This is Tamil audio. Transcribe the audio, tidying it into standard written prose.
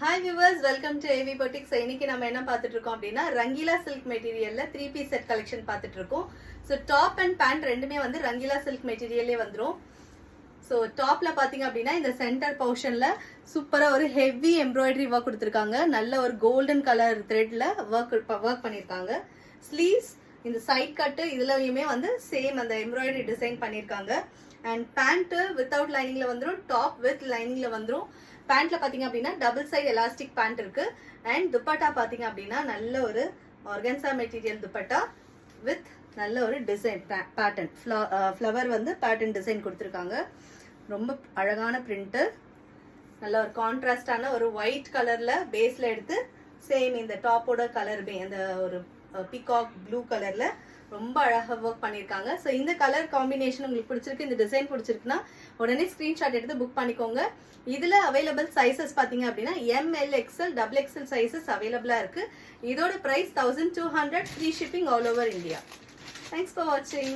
Hi viewers, welcome to AV boutique. இன்னைக்கு நம்ம என்ன பார்த்துட்டு இருக்கோம் அப்படின்னா ரங்கீலா சில்க் மெட்டீரியல்ல 3 பீஸ் செட் கலெக்ஷன் பார்த்துட்டு இருக்கோம். ஸோ டாப் அண்ட் பேண்ட் ரெண்டுமே வந்து ரங்கீலா சில்க் மெட்டீரியல்லே வந்துடும். ஸோ டாப்ல பாத்தீங்க அப்படின்னா இந்த சென்டர் போர்ஷன்ல சூப்பரா ஒரு ஹெவி எம்ப்ராய்டரி ஒர்க் கொடுத்துருக்காங்க. நல்ல ஒரு கோல்டன் கலர் த்ரெட்ல ஒர்க் பண்ணிருக்காங்க. ஸ்லீவ்ஸ் இந்த சைட் கட்டு இதுலயுமே வந்து சேம் அந்த எம்ப்ராய்டரி டிசைன் பண்ணிருக்காங்க. அண்ட் பேண்ட் வித்தவுட் லைனிங்ல வந்துடும், டாப் வித் லைனிங்ல வந்துடும். பேண்ட்ல பாத்தீங்க அப்படின்னா டபுள் சைடு எலாஸ்டிக் பேண்ட் இருக்கு. அண்ட் துப்பட்டா பாத்தீங்க அப்படின்னா நல்ல ஒரு ஆர்கன்சா மெட்டீரியல் துப்பட்டா வித் நல்ல ஒரு டிசைன் பேட்டர்ன் ஃப்ளவர் வந்து பேட்டர்ன் டிசைன் கொடுத்துருக்காங்க. ரொம்ப அழகான பிரிண்ட், நல்ல ஒரு கான்ட்ராஸ்டான ஒரு ஒயிட் கலர்ல பேஸ்ல எடுத்து சேம் இந்த டாப்போட கலருமே அந்த ஒரு பீகாக் ப்ளூ கலர்ல ரொம்ப அழகா ஒர்க் பண்ணிருக்காங்க. ஸோ இந்த கலர் காம்பினேஷன் உங்களுக்கு பிடிச்சிருக்கு, இந்த டிசைன் பிடிச்சிருக்குன்னா உடனே ஸ்கிரீன்ஷாட் எடுத்து புக் பண்ணிக்கோங்க. இதுல அவைலபிள் சைசஸ் பாத்தீங்க அப்படின்னா ML XL XXL சைசஸ் அவைலபிளா இருக்கு. இதோட price 1200, free shipping all over India. Thanks for வாட்சிங்.